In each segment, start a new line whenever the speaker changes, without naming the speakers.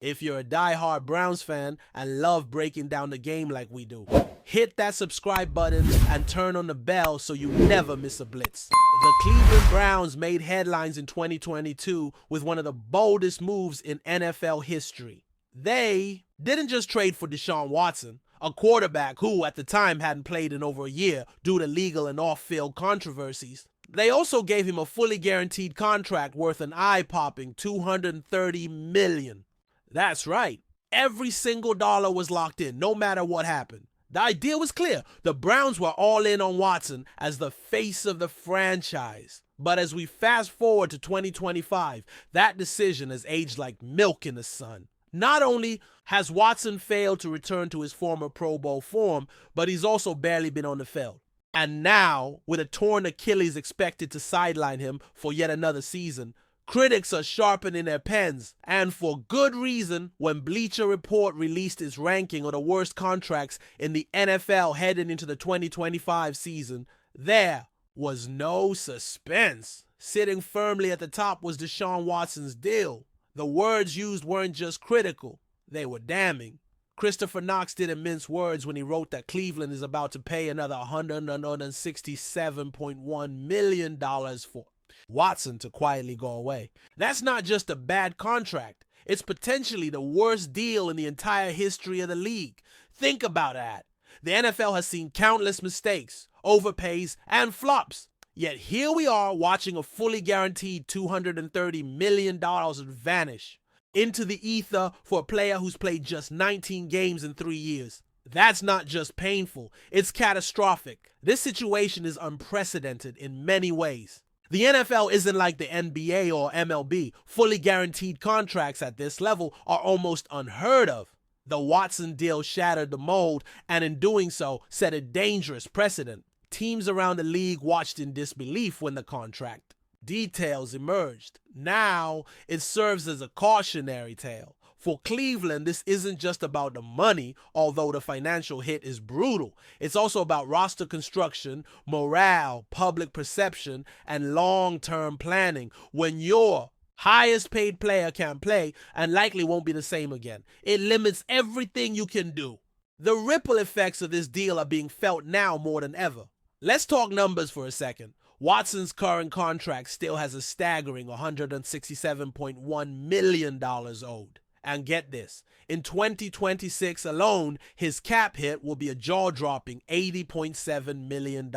if you're a die-hard Browns fan and love breaking down the game like we do. Hit that subscribe button and turn on the bell so you never miss a blitz. The Cleveland Browns made headlines in 2022 with one of the boldest moves in NFL history. They didn't just trade for Deshaun Watson, a quarterback who at the time hadn't played in over a year due to legal and off-field controversies. They also gave him a fully guaranteed contract worth an eye-popping $230 million. That's right. Every single dollar was locked in, no matter what happened. The idea was clear. The Browns were all in on Watson as the face of the franchise. But as we fast forward to 2025, that decision has aged like milk in the sun. Not only has Watson failed to return to his former Pro Bowl form, but he's also barely been on the field. And now, with a torn Achilles expected to sideline him for yet another season, critics are sharpening their pens, and for good reason. When Bleacher Report released its ranking of the worst contracts in the NFL heading into the 2025 season, there was no suspense. Sitting firmly at the top was Deshaun Watson's deal. The words used weren't just critical, they were damning. Christopher Knox didn't mince words when he wrote that Cleveland is about to pay another $167.1 million for Watson to quietly go away. That's not just a bad contract. It's potentially the worst deal in the entire history of the league. Think about that. The NFL has seen countless mistakes, overpays, and flops. Yet here we are watching a fully guaranteed $230 million vanish into the ether for a player who's played just 19 games in 3 years. That's not just painful, it's catastrophic. This situation is unprecedented in many ways. The NFL isn't like the NBA or MLB. Fully guaranteed contracts at this level are almost unheard of. The Watson deal shattered the mold, and in doing so, set a dangerous precedent. Teams around the league watched in disbelief when the contract details emerged. Now, it serves as a cautionary tale. For Cleveland, this isn't just about the money, although the financial hit is brutal. It's also about roster construction, morale, public perception, and long-term planning. When your highest paid player can't play and likely won't be the same again, it limits everything you can do. The ripple effects of this deal are being felt now more than ever. Let's talk numbers for a second. Watson's current contract still has a staggering $167.1 million owed. And get this, in 2026 alone, his cap hit will be a jaw-dropping $80.7 million.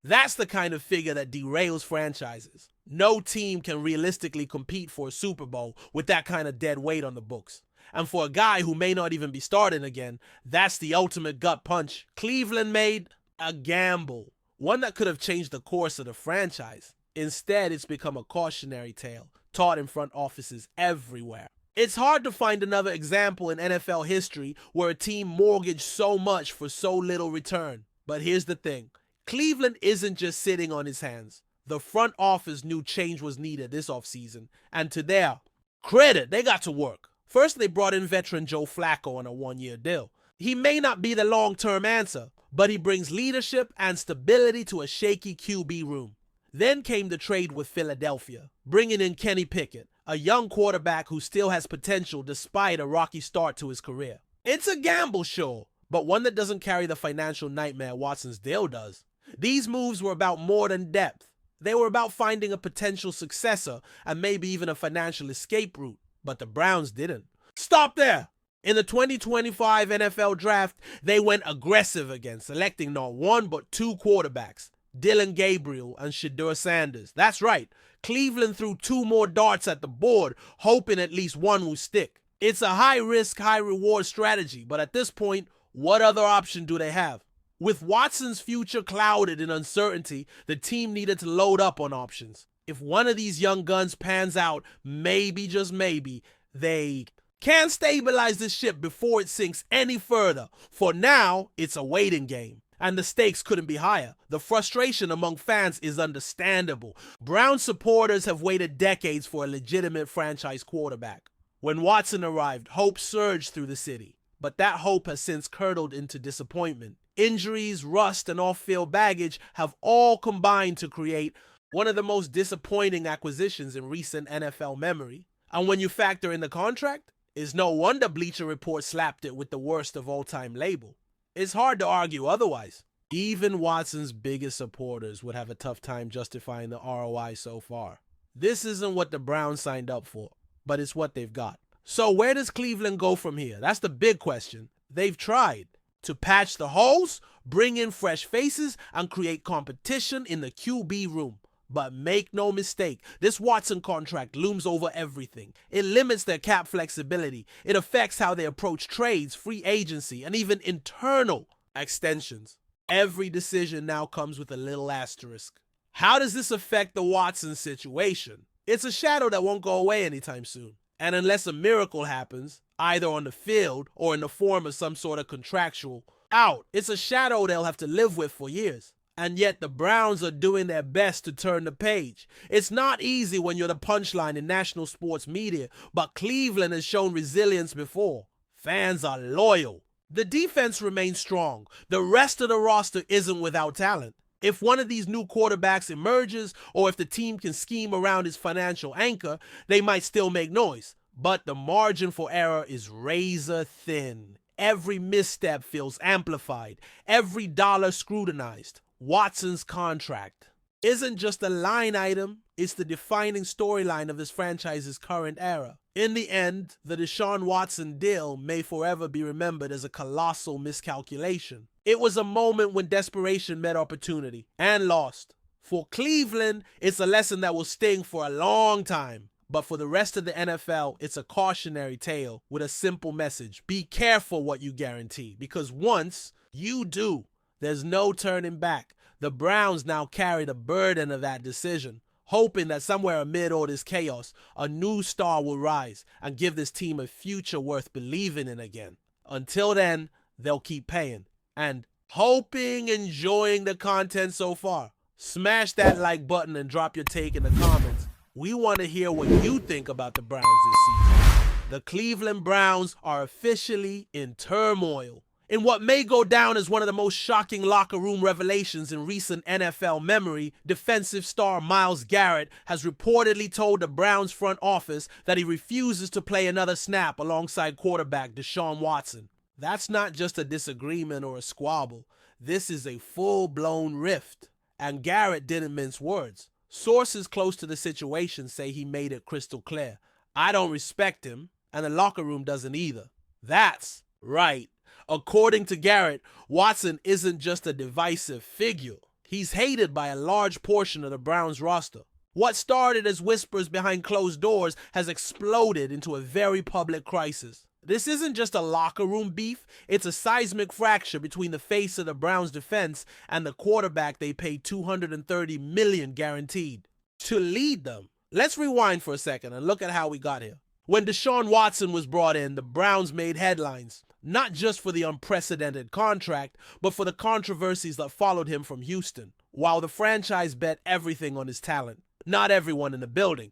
That's the kind of figure that derails franchises. No team can realistically compete for a Super Bowl with that kind of dead weight on the books. And for a guy who may not even be starting again, that's the ultimate gut punch. Cleveland made a gamble, one that could have changed the course of the franchise. Instead, it's become a cautionary tale taught in front offices everywhere. It's hard to find another example in NFL history where a team mortgaged so much for so little return. But here's the thing. Cleveland isn't just sitting on his hands. The front office knew change was needed this offseason, and to their credit, they got to work. First, they brought in veteran Joe Flacco on a one-year deal. He may not be the long-term answer, but he brings leadership and stability to a shaky QB room. Then came the trade with Philadelphia, bringing in Kenny Pickett, a young quarterback who still has potential despite a rocky start to his career. It's a gamble, sure, but one that doesn't carry the financial nightmare Watson's deal does. These moves were about more than depth. They were about finding a potential successor and maybe even a financial escape route, but the Browns didn't. Stop there! In the 2025 NFL Draft, they went aggressive again, selecting not one but two quarterbacks, Dylan Gabriel and Shedeur Sanders. That's right, Cleveland threw two more darts at the board, hoping at least one will stick. It's a high-risk, high-reward strategy, but at this point, what other option do they have? With Watson's future clouded in uncertainty, the team needed to load up on options. If one of these young guns pans out, maybe, just maybe, they can stabilize this ship before it sinks any further. For now, it's a waiting game, and the stakes couldn't be higher. The frustration among fans is understandable. Brown supporters have waited decades for a legitimate franchise quarterback. When Watson arrived, hope surged through the city, but that hope has since curdled into disappointment. Injuries, rust, and off-field baggage have all combined to create one of the most disappointing acquisitions in recent NFL memory. And when you factor in the contract, It's no wonder Bleacher Report slapped it with the worst of all time label. It's hard to argue otherwise. Even Watson's biggest supporters would have a tough time justifying the ROI so far. This isn't what the Browns signed up for, but it's what they've got. So where does Cleveland go from here? That's the big question. They've tried to patch the holes, bring in fresh faces, and create competition in the QB room. But make no mistake, this Watson contract looms over everything. It limits their cap flexibility. It affects how they approach trades, free agency, and even internal extensions. Every decision now comes with a little asterisk. How does this affect the Watson situation? It's a shadow that won't go away anytime soon. And unless a miracle happens, either on the field or in the form of some sort of contractual out, it's a shadow they'll have to live with for years. And yet the Browns are doing their best to turn the page. It's not easy when you're the punchline in national sports media, but Cleveland has shown resilience before. Fans are loyal. The defense remains strong. The rest of the roster isn't without talent. If one of these new quarterbacks emerges, or if the team can scheme around his financial anchor, they might still make noise. But the margin for error is razor thin. Every misstep feels amplified. Every dollar scrutinized. Watson's contract isn't just a line item, it's the defining storyline of this franchise's current era. In the end, the Deshaun Watson deal may forever be remembered as a colossal miscalculation. It was a moment when desperation met opportunity and lost. For Cleveland, it's a lesson that will sting for a long time. But for the rest of the NFL, it's a cautionary tale with a simple message. Be careful what you guarantee, because once you do, there's no turning back. The Browns now carry the burden of that decision, hoping that somewhere amid all this chaos, a new star will rise and give this team a future worth believing in again. Until then, they'll keep paying. And enjoying the content so far. Smash that like button and drop your take in the comments. We want to hear what you think about the Browns this season. The Cleveland Browns are officially in turmoil. In what may go down as one of the most shocking locker room revelations in recent NFL memory, defensive star Myles Garrett has reportedly told the Browns front office that he refuses to play another snap alongside quarterback Deshaun Watson. That's not just a disagreement or a squabble. This is a full-blown rift. And Garrett didn't mince words. Sources close to the situation say he made it crystal clear. I don't respect him, and the locker room doesn't either. That's right. According to Garrett, Watson isn't just a divisive figure. He's hated by a large portion of the Browns roster. What started as whispers behind closed doors has exploded into a very public crisis. This isn't just a locker room beef, it's a seismic fracture between the face of the Browns defense and the quarterback they paid $230 million guaranteed to lead them. Let's rewind for a second and look at how we got here. When Deshaun Watson was brought in, the Browns made headlines, not just for the unprecedented contract, but for the controversies that followed him from Houston, while the franchise bet everything on his talent. Not everyone in the building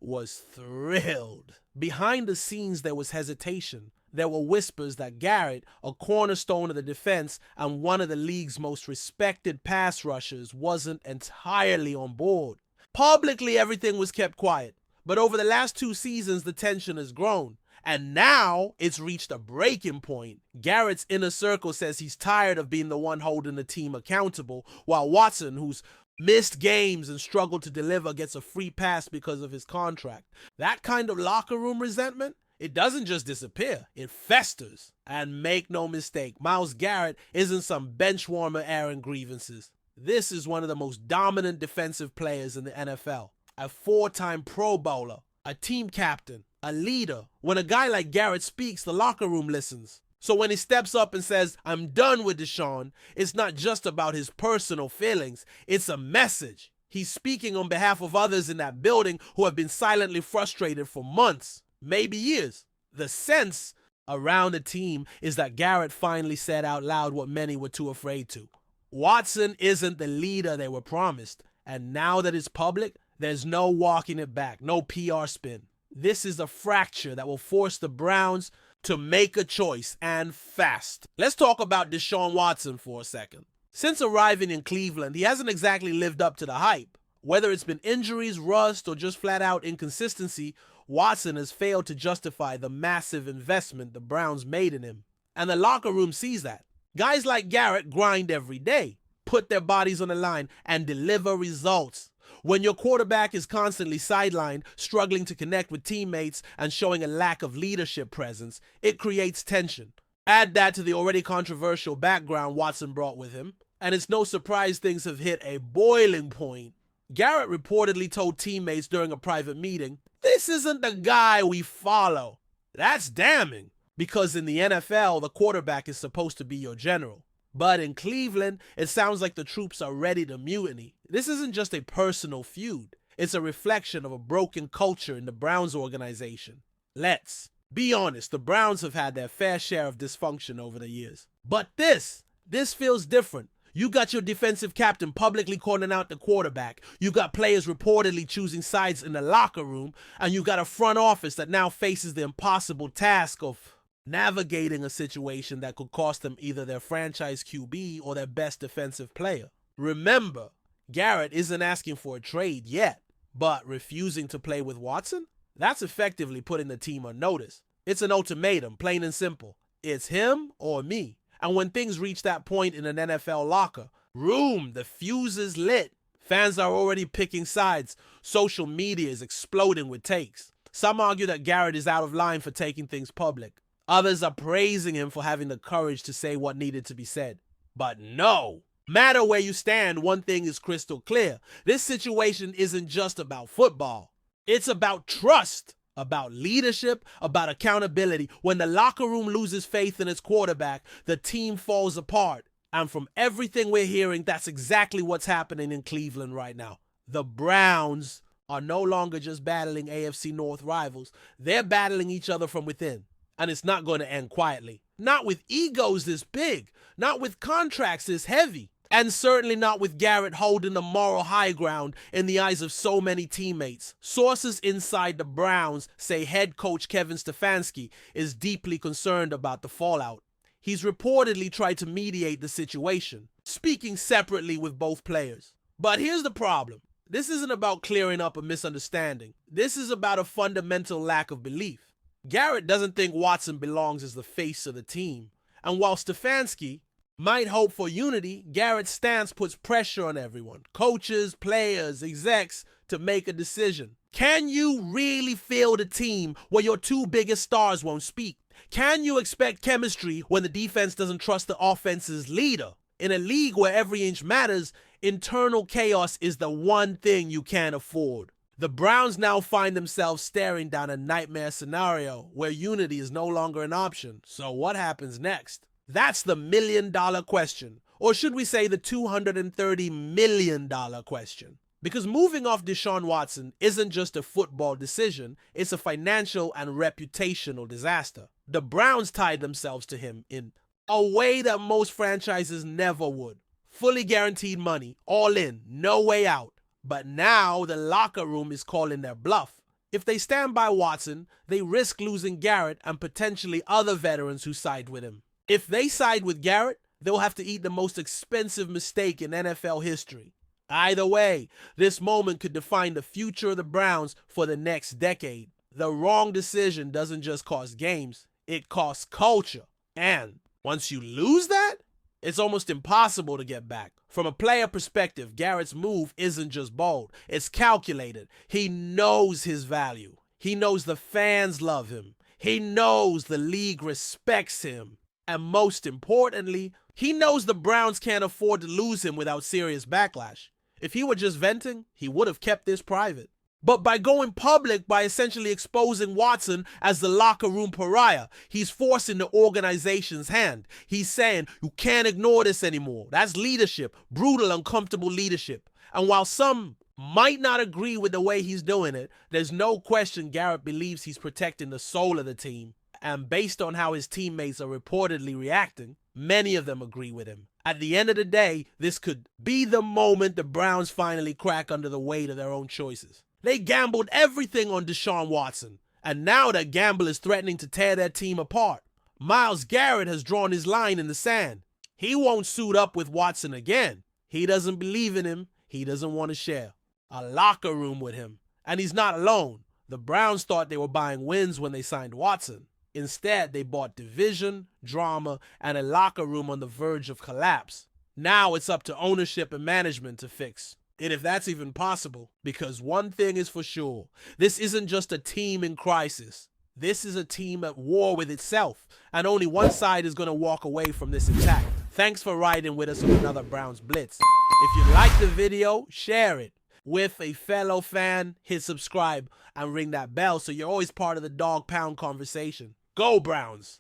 was thrilled. Behind the scenes, there was hesitation. There were whispers that Garrett, a cornerstone of the defense and one of the league's most respected pass rushers, wasn't entirely on board. Publicly, everything was kept quiet. But over the last 2 seasons, the tension has grown. And now it's reached a breaking point. Garrett's inner circle says he's tired of being the one holding the team accountable, while Watson, who's missed games and struggled to deliver, gets a free pass because of his contract. That kind of locker room resentment, it doesn't just disappear, it festers. And make no mistake, Myles Garrett isn't some bench warmer airing grievances. This is one of the most dominant defensive players in the NFL. A 4-time Pro Bowler, a team captain, a leader. When a guy like Garrett speaks, the locker room listens. So when he steps up and says, "I'm done with Deshaun," it's not just about his personal feelings. It's a message. He's speaking on behalf of others in that building who have been silently frustrated for months, maybe years. The sense around the team is that Garrett finally said out loud what many were too afraid to. Watson isn't the leader they were promised. And now that it's public, there's no walking it back, no PR spin. This is a fracture that will force the Browns to make a choice, and fast. Let's talk about Deshaun Watson for a second. Since arriving in Cleveland, he hasn't exactly lived up to the hype. Whether it's been injuries, rust, or just flat out inconsistency, Watson has failed to justify the massive investment the Browns made in him. And the locker room sees that. Guys like Garrett grind every day, put their bodies on the line, and deliver results. When your quarterback is constantly sidelined, struggling to connect with teammates, and showing a lack of leadership presence, it creates tension. Add that to the already controversial background Watson brought with him, and it's no surprise things have hit a boiling point. Garrett reportedly told teammates during a private meeting, "This isn't the guy we follow." That's damning, because in the NFL, the quarterback is supposed to be your general. But in Cleveland, it sounds like the troops are ready to mutiny. This isn't just a personal feud. It's a reflection of a broken culture in the Browns organization. Let's be honest, the Browns have had their fair share of dysfunction over the years. But this feels different. You got your defensive captain publicly calling out the quarterback. You got players reportedly choosing sides in the locker room. And you got a front office that now faces the impossible task of navigating a situation that could cost them either their franchise QB or their best defensive player. Remember, Garrett isn't asking for a trade yet, but refusing to play with Watson? That's effectively putting the team on notice. It's an ultimatum, plain and simple. It's him or me. And when things reach that point in an NFL locker room, the fuse is lit. Fans are already picking sides. Social media is exploding with takes. Some argue that Garrett is out of line for taking things public. Others are praising him for having the courage to say what needed to be said. But no matter where you stand, one thing is crystal clear. This situation isn't just about football. It's about trust, about leadership, about accountability. When the locker room loses faith in its quarterback, the team falls apart. And from everything we're hearing, that's exactly what's happening in Cleveland right now. The Browns are no longer just battling AFC North rivals. They're battling each other from within. And it's not going to end quietly. Not with egos this big. Not with contracts this heavy. And certainly not with Garrett holding the moral high ground in the eyes of so many teammates. Sources inside the Browns say head coach Kevin Stefanski is deeply concerned about the fallout. He's reportedly tried to mediate the situation, speaking separately with both players. But here's the problem. This isn't about clearing up a misunderstanding. This is about a fundamental lack of belief. Garrett doesn't think Watson belongs as the face of the team. And while Stefanski might hope for unity, Garrett's stance puts pressure on everyone, coaches, players, execs, to make a decision. Can you really field a team where your two biggest stars won't speak? Can you expect chemistry when the defense doesn't trust the offense's leader? In a league where every inch matters, internal chaos is the one thing you can't afford. The Browns now find themselves staring down a nightmare scenario where unity is no longer an option. So what happens next? That's the million-dollar question. Or should we say the $230 million question? Because moving off Deshaun Watson isn't just a football decision, it's a financial and reputational disaster. The Browns tied themselves to him in a way that most franchises never would. Fully guaranteed money, all in, no way out. But now the locker room is calling their bluff. If they stand by Watson, they risk losing Garrett and potentially other veterans who side with him. If they side with Garrett, they'll have to eat the most expensive mistake in NFL history. Either way, this moment could define the future of the Browns for the next decade. The wrong decision doesn't just cost games, it costs culture. And once you lose that, it's almost impossible to get back. From a player perspective, Garrett's move isn't just bold, it's calculated. He knows his value. He knows the fans love him. He knows the league respects him. And most importantly, he knows the Browns can't afford to lose him without serious backlash. If he were just venting, he would have kept this private. But by going public, by essentially exposing Watson as the locker room pariah, he's forcing the organization's hand. He's saying, you can't ignore this anymore. That's leadership, brutal, uncomfortable leadership. And while some might not agree with the way he's doing it, there's no question Garrett believes he's protecting the soul of the team. And based on how his teammates are reportedly reacting, many of them agree with him. At the end of the day, this could be the moment the Browns finally crack under the weight of their own choices. They gambled everything on Deshaun Watson, and now that gamble is threatening to tear their team apart. Myles Garrett has drawn his line in the sand. He won't suit up with Watson again. He doesn't believe in him. He doesn't want to share a locker room with him. And he's not alone. The Browns thought they were buying wins when they signed Watson. Instead, they bought division, drama, and a locker room on the verge of collapse. Now it's up to ownership and management to fix it, if that's even possible. Because one thing is for sure, this isn't just a team in crisis. This is a team at war with itself, and only one side is going to walk away from this attack. Thanks for riding with us on another Browns Blitz. If you like the video, share it with a fellow fan, hit subscribe, and ring that bell so you're always part of the Dawg Pound conversation. Go Browns!